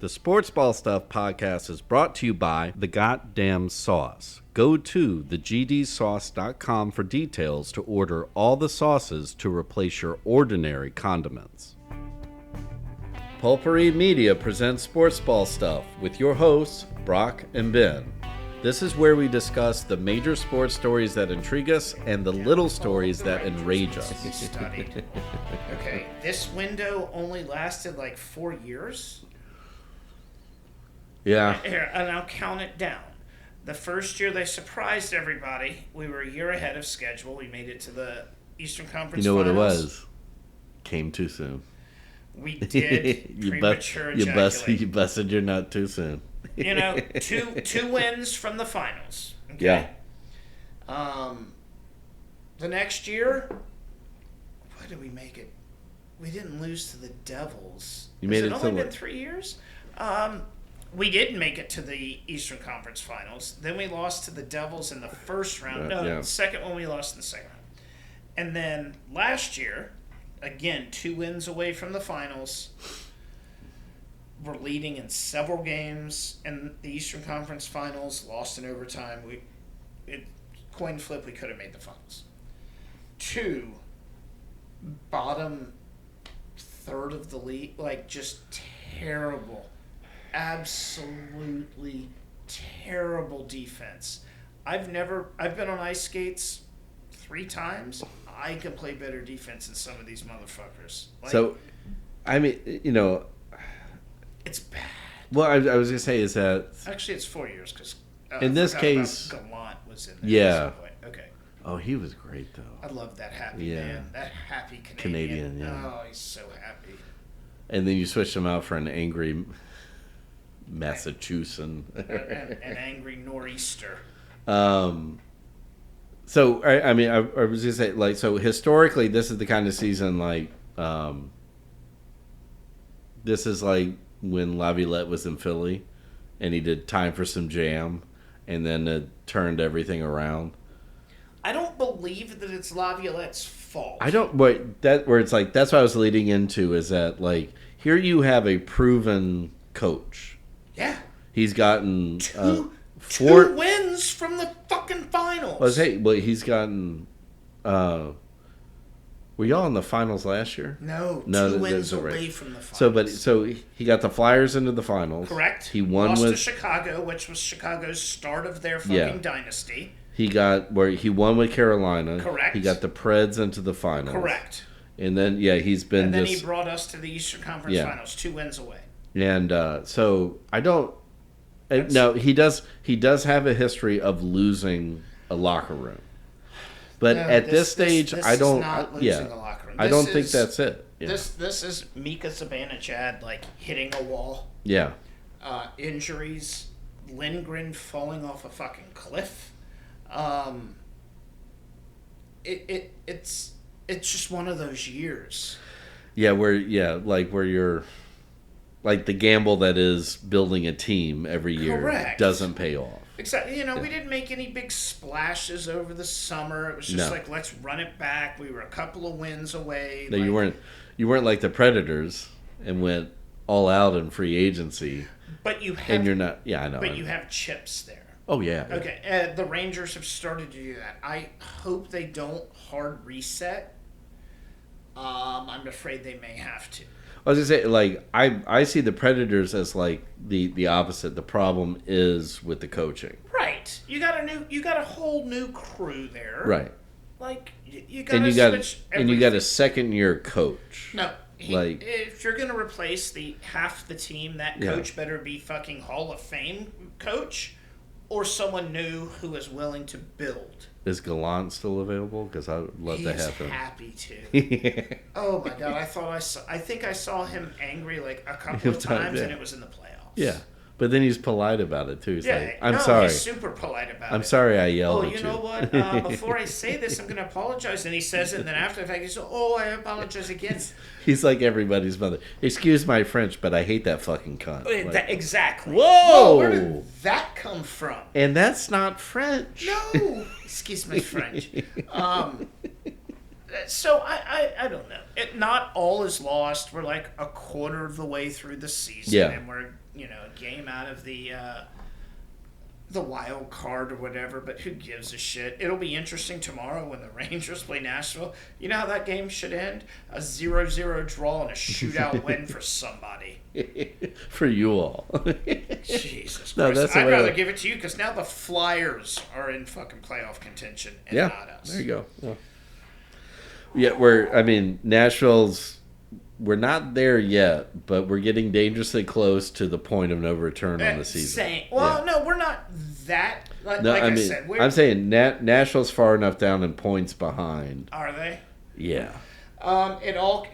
The Sports Ball Stuff podcast is brought to you by The Goddamn Sauce. Go to thegdsauce.com for details to order all the sauces to replace your ordinary condiments. Pulpery Media presents Sports Ball Stuff with your hosts, Brock and Ben. This is where we discuss the major sports stories that intrigue us and the little stories that enrage us. Studied. Okay, this window only lasted like 4 years. Yeah. Here, and I'll count it down. The first year they surprised everybody. We were a year ahead of schedule. We made it to the Eastern Conference You know Finals. what it was? Came too soon. We did premature ejaculate. You busted your nut too soon. You know, two wins from the finals. Okay? Yeah. The next year, what did we make it? We didn't lose to the Devils. You made it only to been what? 3 years? We did make it to the Eastern Conference Finals. Then we lost to the Devils in the first round. The second one we lost in the second round. And then last year, again, 2 wins away from the finals. We're leading in several games in the Eastern Conference Finals. Lost in overtime. Coin flip, we could have made the finals. 2, bottom third of the league. Like, just terrible. Absolutely terrible defense. I've been on ice skates 3 times. I can play better defense than some of these motherfuckers. Like, So, I mean, you know, it's bad. well, I was going to say is that Actually, it's 4 years because in this case, Gallant was in there. Yeah. At some point. Okay. oh, he was great though. I love that happy Yeah. man. That happy Canadian, Canadian. yeah. Oh, he's so happy. And then you switched him out for an angry Massachusetts. An angry nor'easter. So I mean, I was gonna say, like, so historically, this is the kind of season, like, this is like when Laviolette was in Philly, and he did Time for Some Jam, and then it turned everything around. I don't believe that it's Laviolette's fault. I don't, but that where it's like that's what I was leading into is that, like, here you have a proven coach. Yeah. He's gotten Two 4 wins from the fucking finals. Well, he's gotten. Were y'all in the finals last year? No, 2 that- wins that's right. away from the finals. So he got the Flyers into the finals. Correct. He won Lost with to Chicago, which was Chicago's start of their fucking Yeah. dynasty. he won with Carolina. Correct. He got the Preds into the finals. Correct. And then he's been And then just he brought us to the Eastern Conference Yeah. Finals, 2 wins away. and so I don't. No, he does have a history of losing a locker room, but No, at this stage, this I don't. is not losing Yeah, a locker room. I don't think that's it. Yeah. This is Mika Zibanejad like hitting a wall. Yeah. Injuries, Lindgren falling off a fucking cliff. It's just one of those years. Yeah, where you're like the gamble that is building a team every year Correct. doesn't pay off. Exactly. You know, we didn't make any big splashes over the summer. It was just No. like, let's run it back. We were a couple of wins away. No, like, you weren't like the Predators and went all out in free agency. But you have, And you're not. Yeah, I know. But you have chips there. Oh yeah. Okay, the Rangers have started to do that. I hope they don't hard reset. I'm afraid they may have to. I was gonna say, like, I see the Predators as like the opposite. The problem is with the coaching. Right. You got a whole new crew there. Right. Like you got to switch. And you got a second year coach. No. Like, if you're gonna replace half the team, that coach better be fucking Hall of Fame coach, or someone new who is willing to build. is Gallant still available? Because I would love to have him. He's happy to. Oh my god! I think I saw him angry like a couple of times, and it was in the playoffs. Yeah, but then he's polite about it too. He's like, "I'm no, sorry. He's super polite about it. I'm sorry I yelled Oh, at you." you know what? Before I say this, I'm going to apologize. And he says it, and then after the fact, he says, "Oh, I apologize again." He's like everybody's mother. Excuse my French, but I hate that fucking cunt. Like, Exactly. Whoa! Where did that come from? And that's not French. No, excuse my French. So I don't know. Not all is lost. We're like a quarter of the way through the season, and we're a game out of the wild card or whatever. But who gives a shit? It'll be interesting tomorrow when the Rangers play Nashville. You know how that game should end? A 0-0 draw and a shootout win for somebody. For you all. Jesus Christ. I'd rather give it to you because now the Flyers are in fucking playoff contention and not us. There you go. Yeah, Nashville's, we're not there yet, but we're getting dangerously close to the point of no return on the season. No, we're not that. I said, I'm saying Nashville's far enough down in points behind. Are they? Yeah.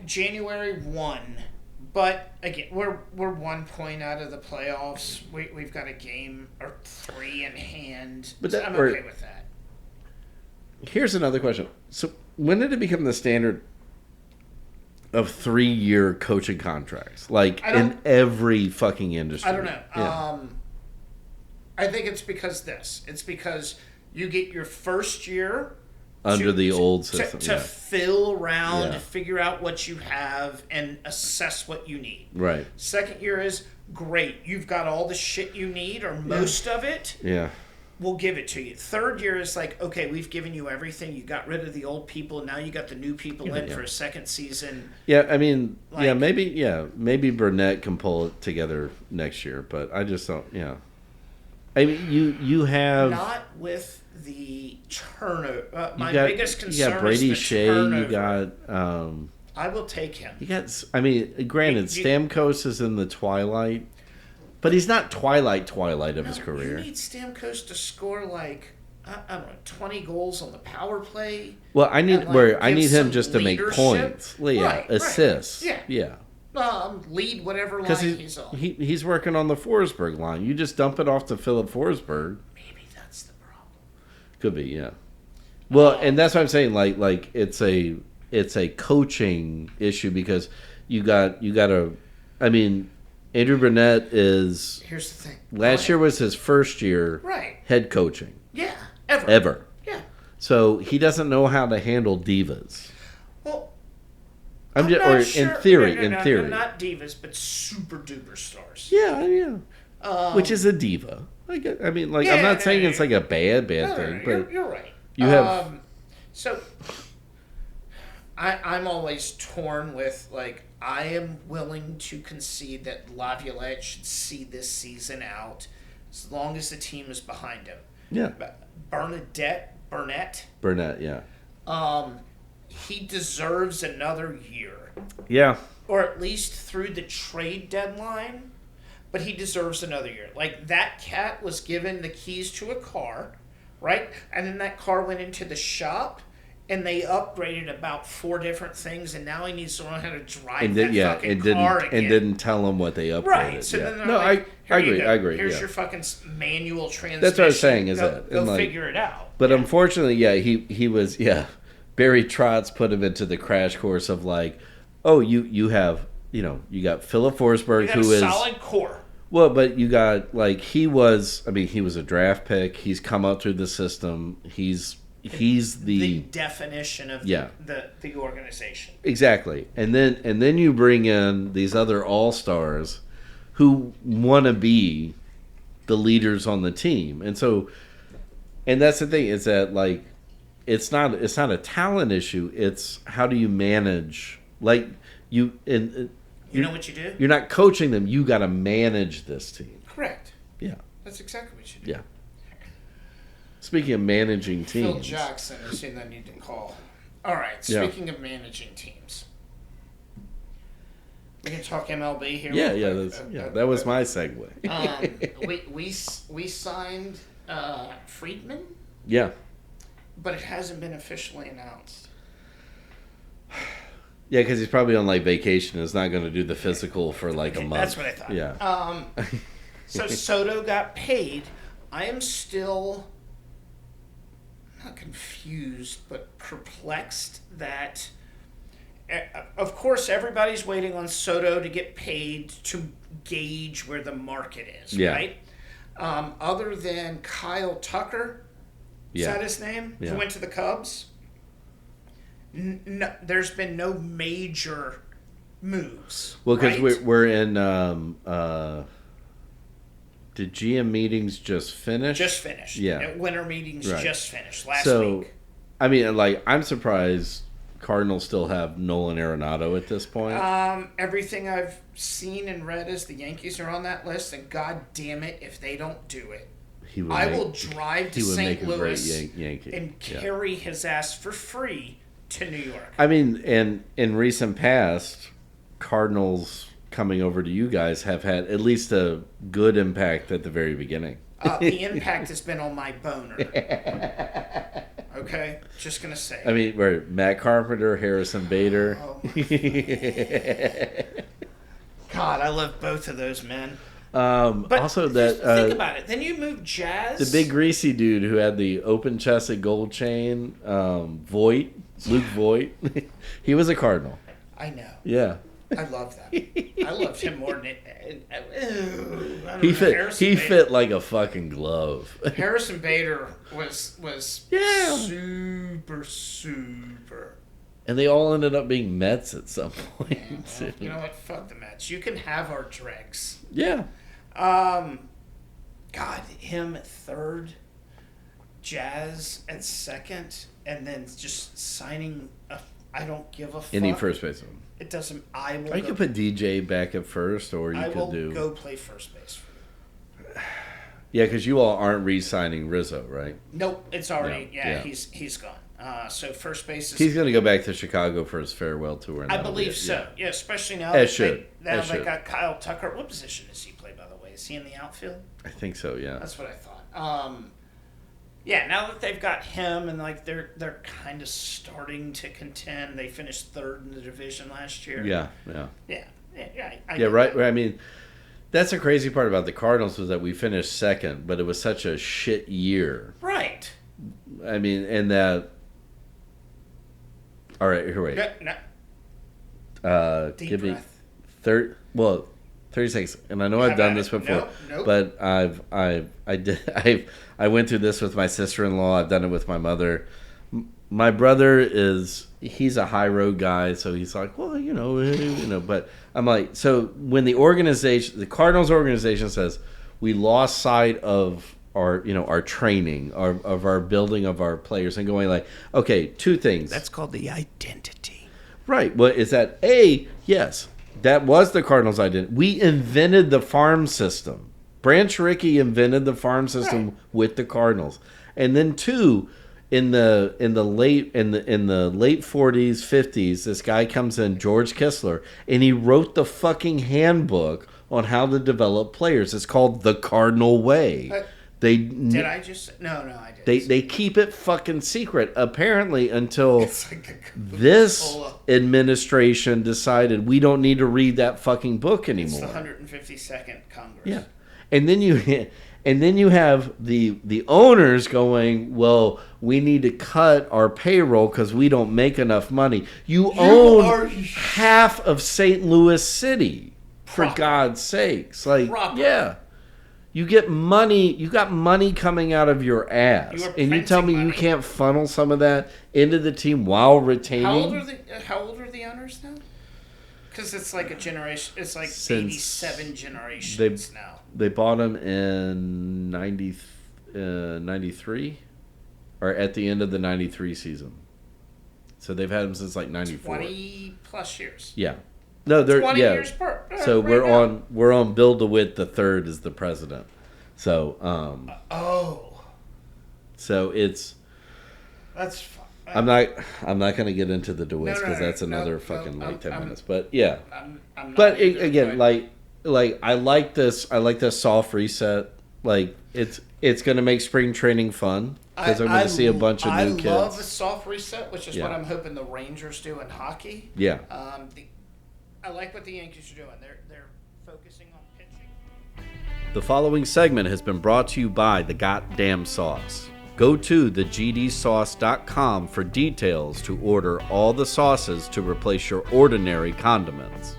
January 1, but again, we're 1 point out of the playoffs. We've got a game or 3 in hand. But I'm okay with that. Here's another question. So when did it become the standard of 3-year coaching contracts? Like in every fucking industry. I don't know. Yeah. I think it's because It's because you get your first year under the old system to fill around, to figure out what you have and assess what you need. Right. Second year is great. You've got all the shit you need or most of it. Yeah. We'll give it to you. Third year is like, okay, we've given you everything. You got rid of the old people. Now you got the new people in for a second season. Yeah, maybe Burnett can pull it together next year, but I just don't. Yeah, I mean, you have not with the turnover. My biggest concern you got Brady is the Shea. turnover. You got. I will take him. You got. I mean, granted, Stamkos is in the twilight. But he's not twilight of his career. You need Stamkos to score I don't know, 20 goals on the power play. Well, I need him just to make points. Assists. Right. Yeah. Lead whatever line he's on. He's working on the Forsberg line. You just dump it off to Philip Forsberg. Maybe that's the problem. Could be, yeah. Well, and that's what I'm saying. Like it's a coaching issue because you got to. I mean. Andrew Burnett is. Here's the thing. Last year was his first year. Head coaching. Yeah. Ever. Yeah. So he doesn't know how to handle divas. Well, in theory, not divas, but super duper stars. Yeah. Which is a diva. I'm not saying it's like a bad thing, but you're right. You have. So, I'm always torn with I am willing to concede that Laviolette should see this season out as long as the team is behind him. Yeah. Burnett, yeah. He deserves another year. Yeah. Or at least through the trade deadline, but he deserves another year. That cat was given the keys to a car, right? And then that car went into the shop. And they upgraded about 4 different things, and now he needs to learn how to drive fucking car again. And didn't tell him what they upgraded. Right. So then I agree. Here's your fucking manual transmission. That's what I was saying. Go figure it out. But unfortunately, he was. Barry Trotz put him into the crash course of you have you got Philip Forsberg who is solid core. Well, but you got he was a draft pick. He's come up through the system. He's the definition of the organization. Exactly. And then you bring in these other all-stars who want to be the leaders on the team. And that's the thing is that it's not a talent issue, it's how do you manage you know what you do? You're not coaching them, you got to manage this team. Correct. Yeah. That's exactly what you do. Yeah. Speaking of managing teams. Phil Jackson is who I need to call. All right, speaking of managing teams. We can talk MLB here. That was my segue. We signed Friedman. Yeah. But it hasn't been officially announced. Yeah, because he's probably on vacation and is not going to do the physical for a month. That's what I thought. Yeah. So Soto got paid. I am still not confused, but perplexed that, of course, everybody's waiting on Soto to get paid to gauge where the market is, right? Other than Kyle Tucker, is that his name? Who went to the Cubs? No, there's been no major moves. Well, because right? we're in. Did GM meetings just finish? Just finished. Yeah. Winter meetings just finished last week. I mean, like, I'm surprised Cardinals still have Nolan Arenado at this point. Everything I've seen and read is the Yankees are on that list, and God damn it, if they don't do it, I will drive to St. Louis and carry his ass for free to New York. I mean, and in recent past, Cardinals coming over to you guys have had at least a good impact at the very beginning. The impact has been on my boner. Okay? Just going to say. I mean, we're Matt Carpenter, Harrison Bader. Oh, God, I love both of those men. But also that think about it. Then you move Jazz. The big greasy dude who had the open-chested gold chain, Voit, Luke Voit. He was a Cardinal. I know. Yeah. I love that. I loved him more than he fit like a fucking glove. Harrison Bader was super. And they all ended up being Mets at some point. Yeah, well, you know what? Fuck the Mets. You can have our dregs. Yeah. God, him third, Jazz at second, and then just signing I don't give a fuck. Any first baseman. It doesn't. You could put DJ back at first, or you could do. Go play first base for you. Yeah, because you all aren't re-signing Rizzo, right? Nope, it's already. Yeah. He's gone. So first base is. He's going to go back to Chicago for his farewell tour. I believe so. Yeah, especially now they got Kyle Tucker. What position does he play, by the way? Is he in the outfield? I think so. Yeah. That's what I thought. Yeah, now that they've got him and like they're kind of starting to contend. They finished third in the division last year. Yeah. Right. I mean, that's the crazy part about the Cardinals was that we finished second, but it was such a shit year. Right. I mean, and that. All right, here, wait. No. Deep give breath. Me 30 seconds. And I know I've done this before, nope. but I went through this with my sister-in-law. I've done it with my mother. My brother he's a high road guy, so he's like, well, you know. But I'm like, so when the Cardinals organization says we lost sight of our training, of our building of our players, and going like, okay, two things. That's called the identity. Right. Well, is that yes. That was the Cardinals' identity. We invented the farm system. Branch Rickey invented the farm system with the Cardinals. And then two, in the late 40s, 50s, this guy comes in, George Kistler, and he wrote the fucking handbook on how to develop players. It's called The Cardinal Way. Did I just? No, I didn't. They keep it fucking secret, apparently, until this administration decided we don't need to read that fucking book anymore. It's the 152nd Congress. Yeah, and then you have the owners going, well, we need to cut our payroll because we don't make enough money. You own half of St. Louis City, for God's sakes. Like, yeah. You get money. You got money coming out of your ass, and you tell me you can't funnel some of that into the team while retaining. How old are the owners now? Because it's like a generation. It's like 87 generations now. They bought them in 93, or at the end of the 93 season. So they've had them since like 94. 20 plus years. Yeah. No, they're 20 years per. So we're on Bill DeWitt the third as the president. So So that's fine. I'm not going to get into the DeWitts because that's another fucking 10 minutes. But yeah. But again, like I like this soft reset. Like it's going to make spring training fun because I'm going to see a bunch of new kids. I love a soft reset, which is what I'm hoping the Rangers do in hockey. Yeah. I like what the Yankees are doing. They're focusing on pitching. The following segment has been brought to you by The Goddamn Sauce. Go to thegdsauce.com for details to order all the sauces to replace your ordinary condiments.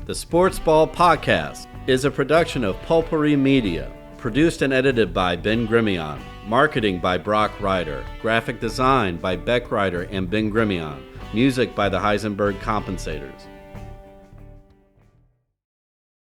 The Sports Ball Podcast is a production of Pulpery Media, produced and edited by Ben Grimion. Marketing by Brock Ryder. Graphic design by Beck Ryder and Ben Grimion. Music by the Heisenberg Compensators.